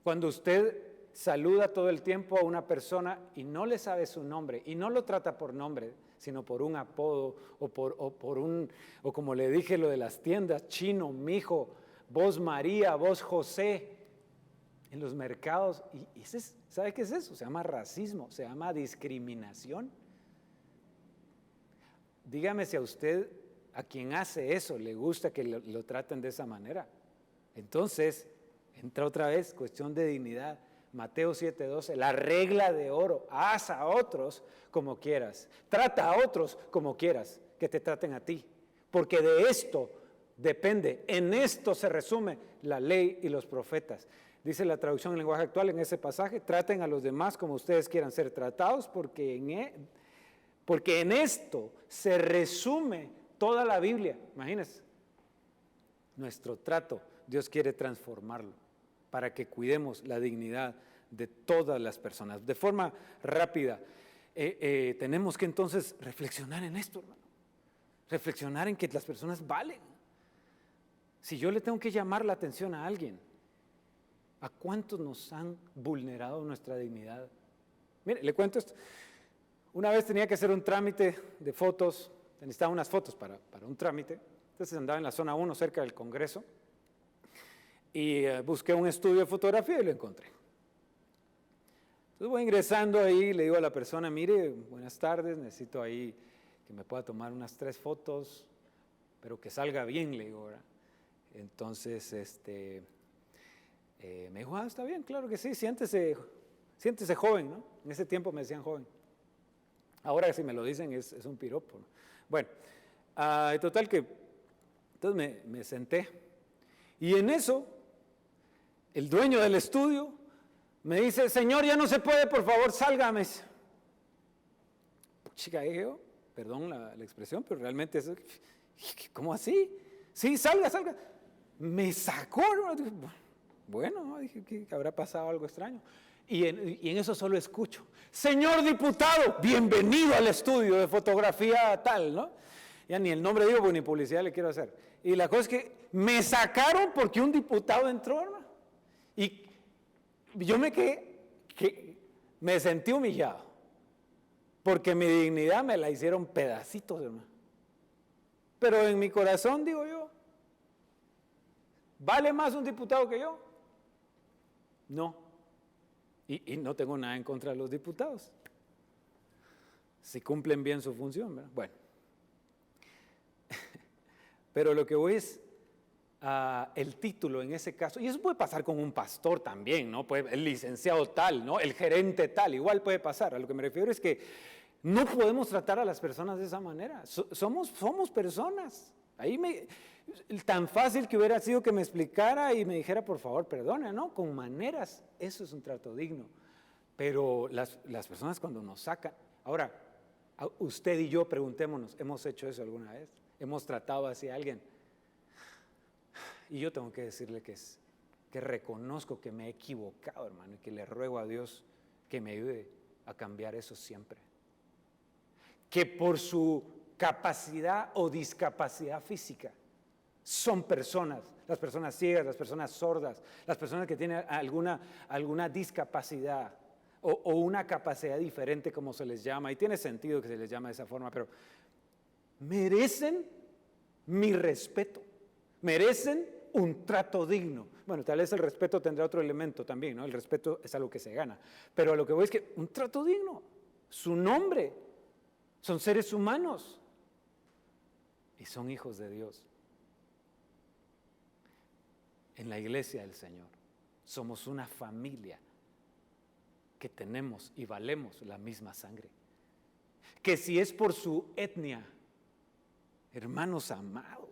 Cuando usted saluda todo el tiempo a una persona y no le sabe su nombre y no lo trata por nombre, sino por un apodo o como le dije lo de las tiendas, chino, mijo, vos María, vos José, en los mercados, y ¿sabe qué es eso? Se llama racismo, se llama discriminación. Dígame si a usted, a quien hace eso, le gusta que lo traten de esa manera. Entonces, entra otra vez, cuestión de dignidad. Mateo 7:12, la regla de oro, haz a otros como quieras, trata a otros como quieras, que te traten a ti, porque de esto depende, en esto se resume la ley y los profetas. Dice la traducción en lenguaje actual en ese pasaje, traten a los demás como ustedes quieran ser tratados, porque en esto se resume toda la Biblia. Imagínense, nuestro trato, Dios quiere transformarlo para que cuidemos la dignidad de todas las personas. De forma rápida, tenemos que entonces reflexionar en esto, hermano. Reflexionar en que las personas valen. Si yo le tengo que llamar la atención a alguien, ¿a cuántos nos han vulnerado nuestra dignidad? Mire, le cuento esto. Una vez tenía que hacer un trámite de fotos, necesitaba unas fotos para un trámite, entonces andaba en la zona 1 cerca del Congreso y busqué un estudio de fotografía y lo encontré. Entonces voy ingresando ahí, le digo a la persona, mire, buenas tardes, necesito ahí que me pueda tomar unas 3 fotos, pero que salga bien, le digo, ¿verdad? Entonces, me dijo, está bien, claro que sí, siéntese joven, ¿no? En ese tiempo me decían joven. Ahora si me lo dicen es un piropo, ¿no? Bueno, Total que, entonces me senté. Y en eso, el dueño del estudio me dice, señor, ya no se puede, por favor, sálgame. Chica, yo, perdón la expresión, pero realmente eso, ¿cómo así? Sí, salga. Me sacó, ¿no? Bueno, ¿no? Dije que habrá pasado algo extraño. Y en eso solo escucho, señor diputado, bienvenido al estudio de fotografía tal, ¿no? Ya ni el nombre digo, porque ni publicidad le quiero hacer. Y la cosa es que me sacaron porque un diputado entró, hermano. Y yo me me sentí humillado, porque mi dignidad me la hicieron pedacitos, hermano. Pero en mi corazón digo yo, ¿vale más un diputado que yo? No. Y no tengo nada en contra de los diputados, si cumplen bien su función, ¿verdad? Bueno. Pero lo que voy es el título en ese caso, y eso puede pasar con un pastor también, ¿no? El licenciado tal, ¿no? El gerente tal, igual puede pasar. A lo que me refiero es que no podemos tratar a las personas de esa manera. Somos personas. Tan fácil que hubiera sido que me explicara y me dijera, por favor, perdona, ¿no? Con maneras, eso es un trato digno. Pero las personas cuando nos sacan, ahora, usted y yo preguntémonos, ¿hemos hecho eso alguna vez? ¿Hemos tratado así a alguien? Y yo tengo que decirle que reconozco que me he equivocado, hermano, y que le ruego a Dios que me ayude a cambiar eso siempre. Que por su capacidad o discapacidad física son personas, las personas ciegas, las personas sordas, las personas que tienen alguna discapacidad o una capacidad diferente, como se les llama, y tiene sentido que se les llame de esa forma, pero merecen mi respeto, merecen un trato digno. Bueno, tal vez el respeto tendrá otro elemento también, ¿no? El respeto es algo que se gana, pero a lo que voy es que un trato digno, su nombre, son seres humanos y son hijos de Dios. En la iglesia del Señor somos una familia que tenemos y valemos la misma sangre. Que si es por su etnia, hermanos amados.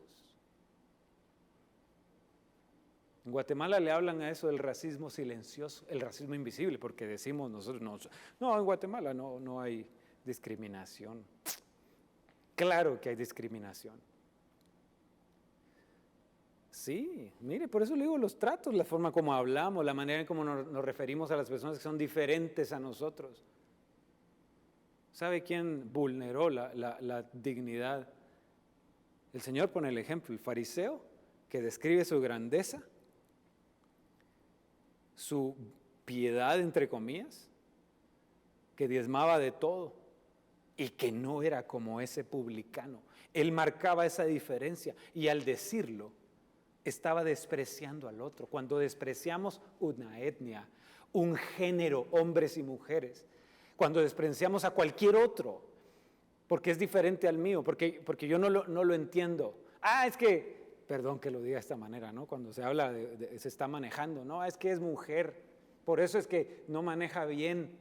En Guatemala le hablan a eso del racismo silencioso, el racismo invisible, porque decimos nosotros, no, en Guatemala no hay discriminación. Claro que hay discriminación. Sí, mire, por eso le digo los tratos, la forma como hablamos, la manera en cómo nos referimos a las personas que son diferentes a nosotros. ¿Sabe quién vulneró la dignidad? El Señor pone el ejemplo, el fariseo que describe su grandeza, su piedad, entre comillas, que diezmaba de todo y que no era como ese publicano. Él marcaba esa diferencia y al decirlo estaba despreciando al otro. Cuando despreciamos una etnia, un género, hombres y mujeres, cuando despreciamos a cualquier otro, porque es diferente al mío, porque yo no lo entiendo. Es que, perdón que lo diga de esta manera, ¿no? Cuando se habla se está manejando, no, es que es mujer, por eso es que no maneja bien.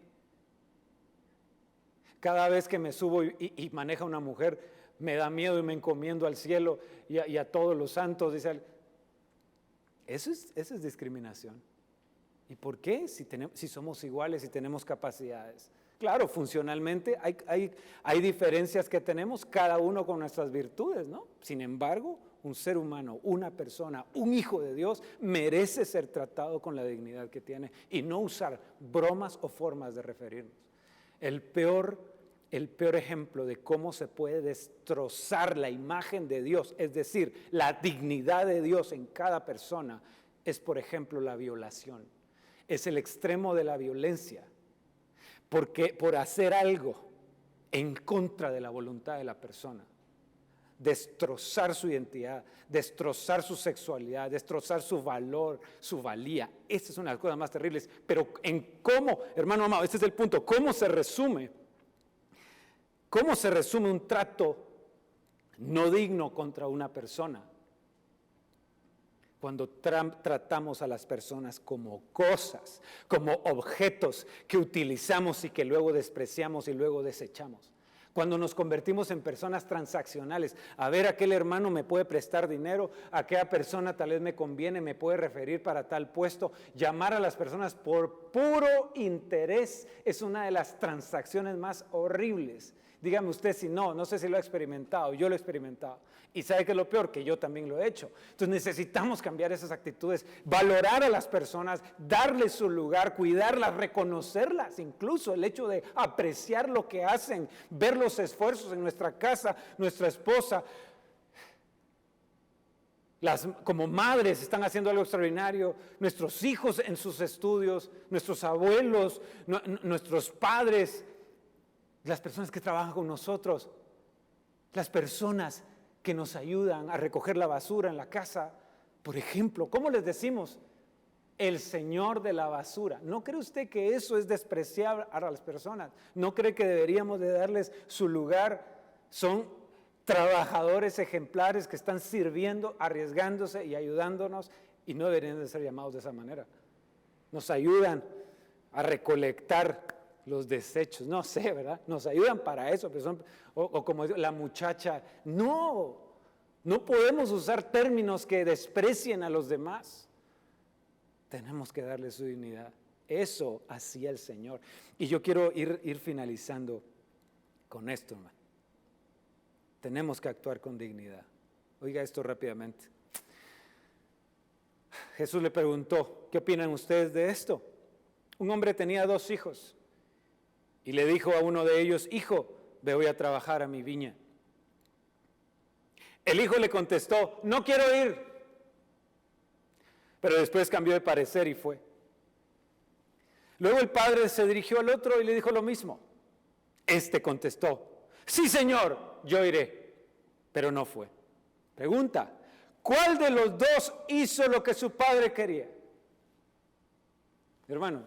Cada vez que me subo y maneja una mujer, me da miedo y me encomiendo al cielo y a todos los santos. Dice, eso es discriminación. ¿Y por qué? Si somos iguales, si tenemos capacidades. Claro, funcionalmente hay diferencias que tenemos, cada uno con nuestras virtudes, ¿no? Sin embargo, un ser humano, una persona, un hijo de Dios, merece ser tratado con la dignidad que tiene y no usar bromas o formas de referirnos. El peor ejemplo de cómo se puede destrozar la imagen de Dios, es decir, la dignidad de Dios en cada persona, es, por ejemplo, la violación. Es el extremo de la violencia, porque por hacer algo en contra de la voluntad de la persona, destrozar su identidad, destrozar su sexualidad, destrozar su valor, su valía. Esta es una de las cosas más terribles. Pero en cómo, hermano amado, este es el punto, ¿cómo se resume un trato no digno contra una persona? Cuando tratamos a las personas como cosas, como objetos que utilizamos y que luego despreciamos y luego desechamos. Cuando nos convertimos en personas transaccionales, a ver, aquel hermano me puede prestar dinero, aquella persona tal vez me conviene, me puede referir para tal puesto. Llamar a las personas por puro interés es una de las transacciones más horribles. Dígame usted si no sé si lo ha experimentado, yo lo he experimentado. Y sabe que es lo peor, que yo también lo he hecho. Entonces necesitamos cambiar esas actitudes, valorar a las personas, darles su lugar, cuidarlas, reconocerlas, incluso el hecho de apreciar lo que hacen, ver los esfuerzos en nuestra casa, nuestra esposa. Como madres están haciendo algo extraordinario, nuestros hijos en sus estudios, nuestros abuelos, nuestros padres, las personas que trabajan con nosotros, las personas que nos ayudan a recoger la basura en la casa. Por ejemplo, ¿cómo les decimos? El señor de la basura. ¿No cree usted que eso es despreciar a las personas? ¿No cree que deberíamos de darles su lugar? Son trabajadores ejemplares que están sirviendo, arriesgándose y ayudándonos, y no deberían de ser llamados de esa manera. Nos ayudan a recolectar los desechos, no sé, ¿verdad? Nos ayudan para eso, pero o como la muchacha. No podemos usar términos que desprecien a los demás. Tenemos que darle su dignidad. Eso hacía el Señor. Y yo quiero ir finalizando con esto, hermano. Tenemos que actuar con dignidad. Oiga esto rápidamente. Jesús le preguntó, ¿qué opinan ustedes de esto? Un hombre tenía 2 hijos. Y le dijo a uno de ellos, hijo, ve hoy a trabajar a mi viña. El hijo le contestó, no quiero ir. Pero después cambió de parecer y fue. Luego el padre se dirigió al otro y le dijo lo mismo. Este contestó, sí señor, yo iré. Pero no fue. Pregunta, ¿cuál de los 2 hizo lo que su padre quería? Hermano,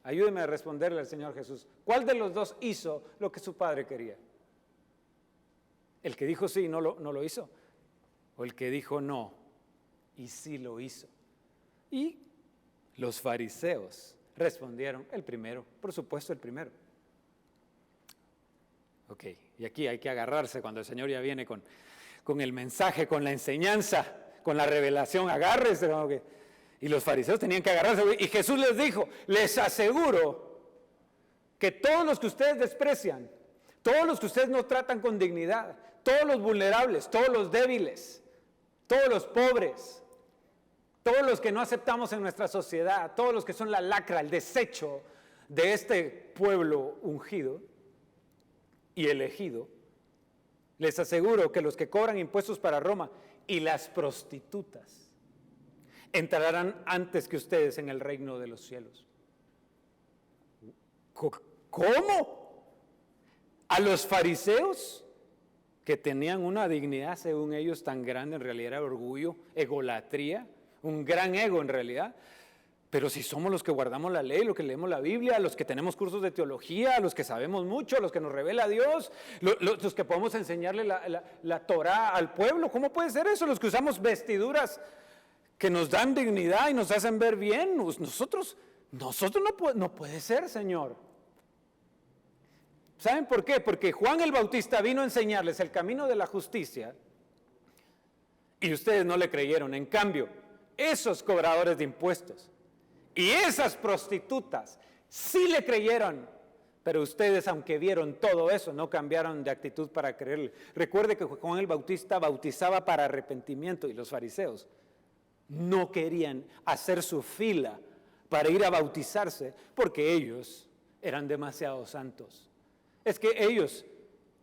ayúdeme a responderle al Señor Jesús. ¿Cuál de los 2 hizo lo que su padre quería? ¿El que dijo sí y no lo hizo? ¿O el que dijo no y sí lo hizo? Y los fariseos respondieron, el primero, por supuesto el primero. Ok, y aquí hay que agarrarse cuando el Señor ya viene con el mensaje, con la enseñanza, con la revelación, agárrese, hermano, y los fariseos tenían que agarrarse. Y Jesús les dijo, les aseguro que todos los que ustedes desprecian, todos los que ustedes no tratan con dignidad, todos los vulnerables, todos los débiles, todos los pobres, todos los que no aceptamos en nuestra sociedad, todos los que son la lacra, el desecho de este pueblo ungido y elegido, les aseguro que los que cobran impuestos para Roma y las prostitutas entrarán antes que ustedes en el reino de los cielos. ¿Cómo? A los fariseos, que tenían una dignidad según ellos tan grande, en realidad era orgullo, egolatría, un gran ego en realidad. Pero si somos los que guardamos la ley, los que leemos la Biblia, los que tenemos cursos de teología, los que sabemos mucho, los que nos revela Dios, los que podemos enseñarle la Torá al pueblo, ¿cómo puede ser eso? Los que usamos vestiduras que nos dan dignidad y nos hacen ver bien, nosotros no puede ser, Señor. ¿Saben por qué? Porque Juan el Bautista vino a enseñarles el camino de la justicia y ustedes no le creyeron. En cambio, esos cobradores de impuestos y esas prostitutas sí le creyeron, pero ustedes, aunque vieron todo eso, no cambiaron de actitud para creerle. Recuerde que Juan el Bautista bautizaba para arrepentimiento y los fariseos no querían hacer su fila para ir a bautizarse porque ellos eran demasiado santos. Es que ellos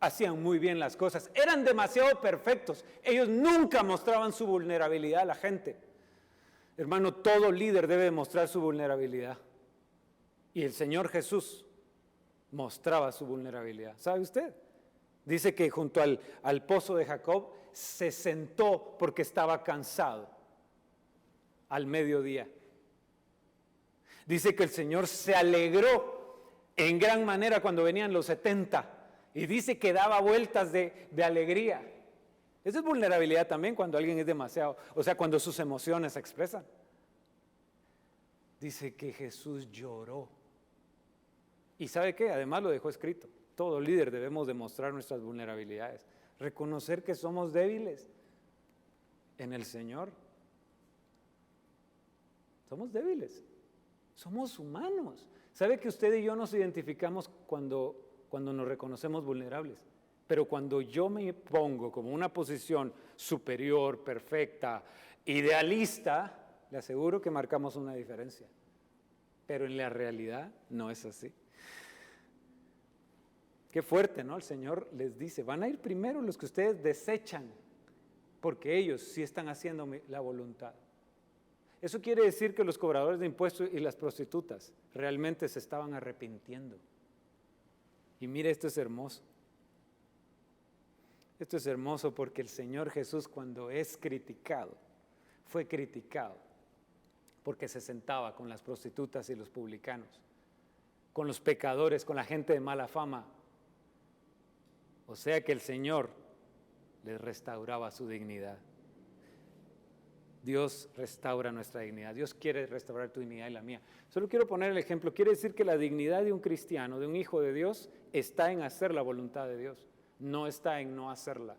hacían muy bien las cosas, eran demasiado perfectos, ellos nunca mostraban su vulnerabilidad a la gente. Hermano, todo líder debe mostrar su vulnerabilidad. Y el Señor Jesús mostraba su vulnerabilidad. ¿Sabe usted? Dice que junto al pozo de Jacob se sentó porque estaba cansado al mediodía. Dice que el Señor se alegró en gran manera cuando venían los 70. Y dice que daba vueltas de alegría. Esa es vulnerabilidad también cuando alguien es demasiado, o sea, cuando sus emociones se expresan. Dice que Jesús lloró. ¿Y sabe qué? Además lo dejó escrito. todo líder debemos demostrar nuestras vulnerabilidades, reconocer que somos débiles en el Señor. Somos débiles, somos humanos. ¿Sabe que usted y yo nos identificamos cuando nos reconocemos vulnerables? Pero cuando yo me pongo como una posición superior, perfecta, idealista, le aseguro que marcamos una diferencia. Pero en la realidad no es así. Qué fuerte, ¿no? El Señor les dice, van a ir primero los que ustedes desechan, porque ellos sí están haciendo la voluntad. Eso quiere decir que los cobradores de impuestos y las prostitutas realmente se estaban arrepintiendo. Y mire, esto es hermoso. Esto es hermoso porque el Señor Jesús, cuando es criticado, fue criticado porque se sentaba con las prostitutas y los publicanos, con los pecadores, con la gente de mala fama. O sea que el Señor les restauraba su dignidad. Dios restaura nuestra dignidad. Dios quiere restaurar tu dignidad y la mía. Solo quiero poner el ejemplo. Quiere decir que la dignidad de un cristiano, de un hijo de Dios, está en hacer la voluntad de Dios. No está en no hacerla.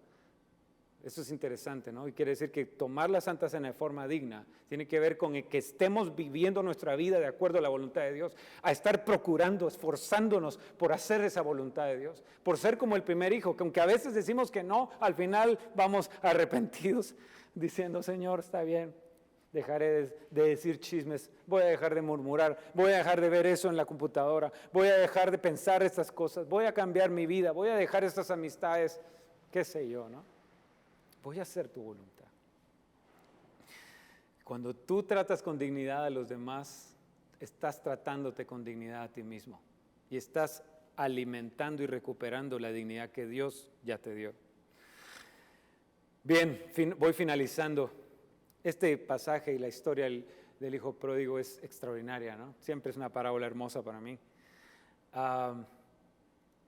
Eso es interesante, ¿no? Y quiere decir que tomar la Santa Cena de forma digna tiene que ver con el que estemos viviendo nuestra vida de acuerdo a la voluntad de Dios, a estar procurando, esforzándonos por hacer esa voluntad de Dios, por ser como el primer hijo, que aunque a veces decimos que no, al final vamos arrepentidos, diciendo, Señor, está bien, dejaré de decir chismes, voy a dejar de murmurar, voy a dejar de ver eso en la computadora, voy a dejar de pensar estas cosas, voy a cambiar mi vida, voy a dejar estas amistades, qué sé yo, ¿no? Voy a hacer tu voluntad. Cuando tú tratas con dignidad a los demás, estás tratándote con dignidad a ti mismo y estás alimentando y recuperando la dignidad que Dios ya te dio. Bien, voy finalizando. Este pasaje y la historia del hijo pródigo es extraordinaria, ¿no? Siempre es una parábola hermosa para mí.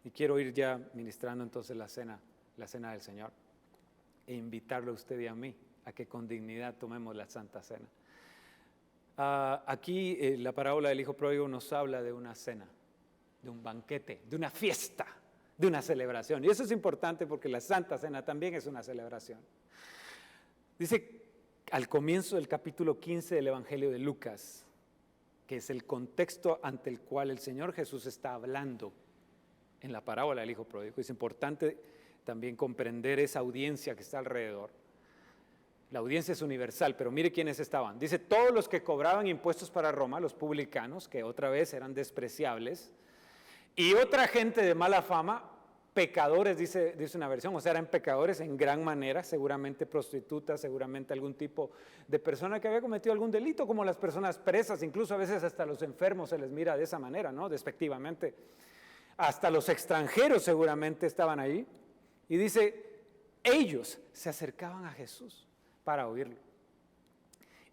Y quiero ir ya ministrando entonces la cena del Señor e invitarlo a usted y a mí a que con dignidad tomemos la Santa Cena. Aquí la parábola del hijo pródigo nos habla de una cena, de un banquete, de una fiesta, de una celebración. Y eso es importante porque la Santa Cena también es una celebración. Dice al comienzo del capítulo 15 del Evangelio de Lucas, que es el contexto ante el cual el Señor Jesús está hablando en la parábola del hijo pródigo. Es importante también comprender esa audiencia que está alrededor. La audiencia es universal, pero mire quiénes estaban. Dice, todos los que cobraban impuestos para Roma, los publicanos, que otra vez eran despreciables, y otra gente de mala fama, pecadores, dice una versión, o sea, eran pecadores en gran manera, seguramente prostitutas, seguramente algún tipo de persona que había cometido algún delito, como las personas presas, incluso a veces hasta los enfermos se les mira de esa manera, ¿no? Despectivamente. Hasta los extranjeros seguramente estaban ahí. Y dice, ellos se acercaban a Jesús para oírlo.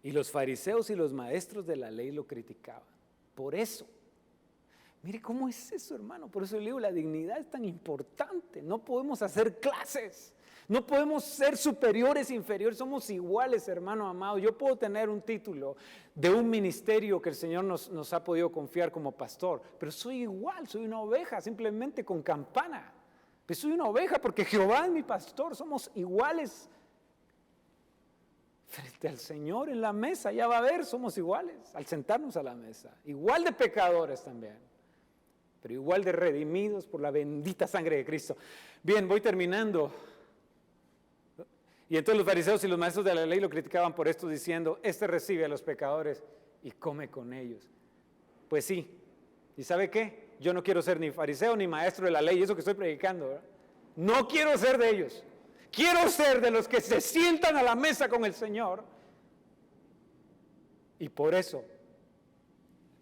Y los fariseos y los maestros de la ley lo criticaban. Por eso, mire cómo es eso, hermano. Por eso le digo, la dignidad es tan importante. No podemos hacer clases. No podemos ser superiores, inferiores. Somos iguales, hermano amado. Yo puedo tener un título de un ministerio que el Señor nos ha podido confiar como pastor. Pero soy igual, soy una oveja, simplemente con campana. Soy una oveja porque Jehová es mi pastor, somos iguales frente al Señor en la mesa, ya va a ver, somos iguales al sentarnos a la mesa, igual de pecadores también, pero igual de redimidos por la bendita sangre de Cristo. Bien, voy terminando. Y entonces los fariseos y los maestros de la ley lo criticaban por esto diciendo, este recibe a los pecadores y come con ellos. Pues sí, ¿y sabe qué? Yo no quiero ser ni fariseo ni maestro de la ley, eso que estoy predicando, ¿verdad? No quiero ser de ellos. Quiero ser de los que se sientan a la mesa con el Señor. Y por eso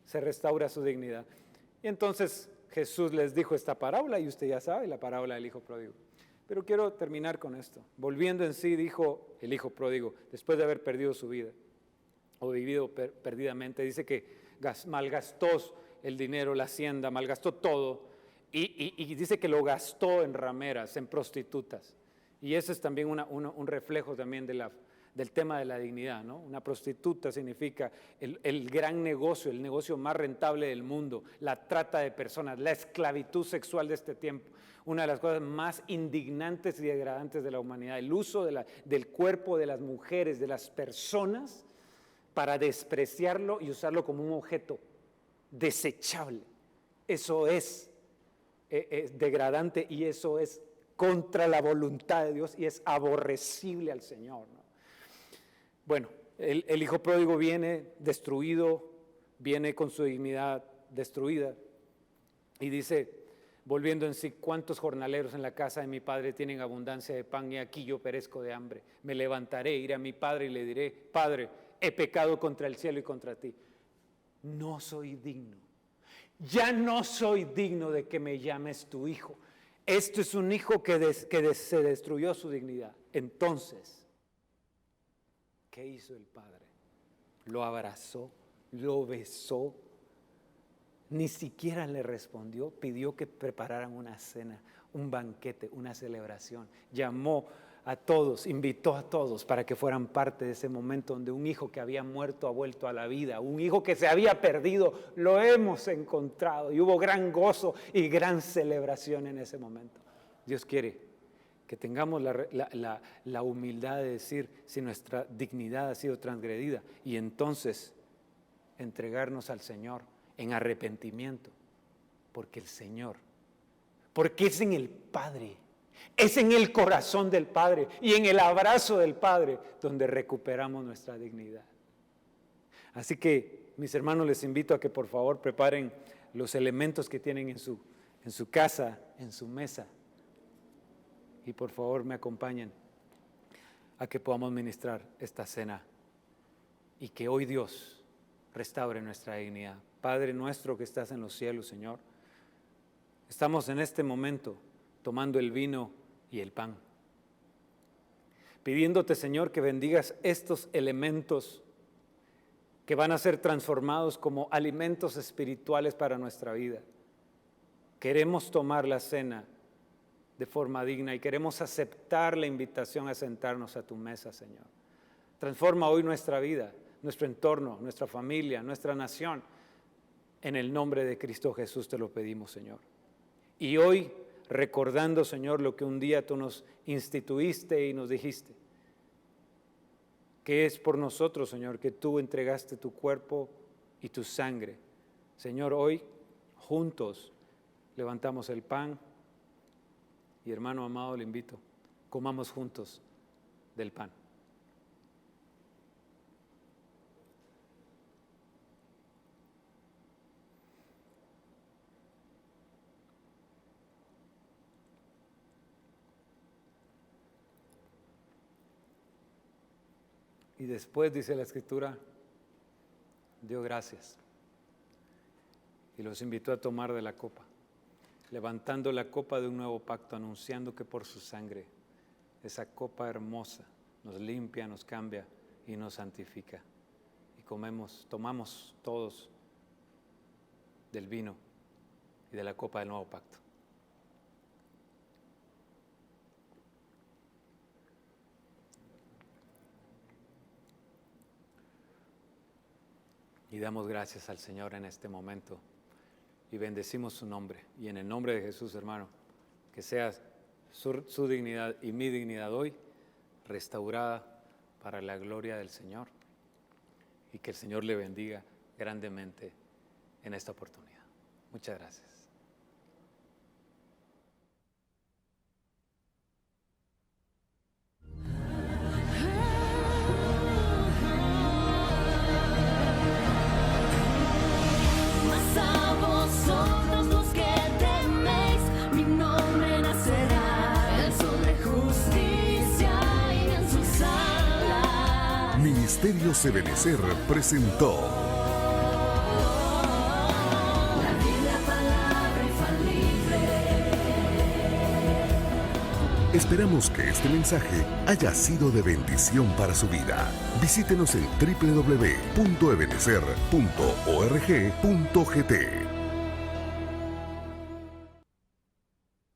se restaura su dignidad. Y entonces Jesús les dijo esta parábola, y usted ya sabe, la parábola del hijo pródigo. Pero quiero terminar con esto. Volviendo en sí, dijo el hijo pródigo, después de haber perdido su vida, o vivido perdidamente, dice que malgastó el dinero, la hacienda, malgastó todo y dice que lo gastó en rameras, en prostitutas. Y eso es también un reflejo también de del tema de la dignidad, ¿no? Una prostituta significa el gran negocio, el negocio más rentable del mundo, la trata de personas, la esclavitud sexual de este tiempo, una de las cosas más indignantes y degradantes de la humanidad, el uso del cuerpo de las mujeres, de las personas, para despreciarlo y usarlo como un objeto desechable. Eso es degradante y eso es contra la voluntad de Dios y es aborrecible al Señor, ¿no? Bueno, el hijo pródigo viene destruido, viene con su dignidad destruida y dice, volviendo en sí, ¿cuántos jornaleros en la casa de mi padre tienen abundancia de pan y aquí yo perezco de hambre? Me levantaré, iré a mi padre y le diré, Padre, he pecado contra el cielo y contra ti. No soy digno, ya no soy digno de que me llames tu hijo. Esto es un hijo que se destruyó su dignidad. Entonces, ¿qué hizo el padre? Lo abrazó, lo besó, ni siquiera le respondió, pidió que prepararan una cena, un banquete, una celebración. Llamó a todos, invitó a todos para que fueran parte de ese momento donde un hijo que había muerto ha vuelto a la vida, un hijo que se había perdido, lo hemos encontrado y hubo gran gozo y gran celebración en ese momento. Dios quiere que tengamos la humildad de decir si nuestra dignidad ha sido transgredida y entonces entregarnos al Señor en arrepentimiento, porque el Señor, porque es en el Padre, es en el corazón del Padre y en el abrazo del Padre donde recuperamos nuestra dignidad. Así que, mis hermanos, les invito a que por favor preparen los elementos que tienen en su casa, en su mesa. Y por favor me acompañen a que podamos ministrar esta cena y que hoy Dios restaure nuestra dignidad. Padre nuestro que estás en los cielos, Señor, estamos en este momento tomando el vino y el pan, pidiéndote, Señor, que bendigas estos elementos que van a ser transformados como alimentos espirituales para nuestra vida. Queremos tomar la cena de forma digna y queremos aceptar la invitación a sentarnos a tu mesa, Señor. Transforma hoy nuestra vida, nuestro entorno, nuestra familia, nuestra nación. En el nombre de Cristo Jesús te lo pedimos, Señor. Y hoy, recordando, Señor, lo que un día tú nos instituiste y nos dijiste, que es por nosotros, Señor, que tú entregaste tu cuerpo y tu sangre. Señor, hoy, juntos, levantamos el pan y, hermano amado, le invito, comamos juntos del pan. Y después, dice la Escritura, dio gracias y los invitó a tomar de la copa, levantando la copa de un nuevo pacto, anunciando que por su sangre, esa copa hermosa, nos limpia, nos cambia y nos santifica. Y tomamos todos del vino y de la copa del nuevo pacto. Y damos gracias al Señor en este momento y bendecimos su nombre. Y en el nombre de Jesús, hermano, que sea su dignidad y mi dignidad hoy restaurada para la gloria del Señor y que el Señor le bendiga grandemente en esta oportunidad. Muchas gracias. Ministerios Ebenecer presentó La Biblia, palabra infalible. Esperamos que este mensaje haya sido de bendición para su vida. Visítenos en www.ebenecer.org.gt.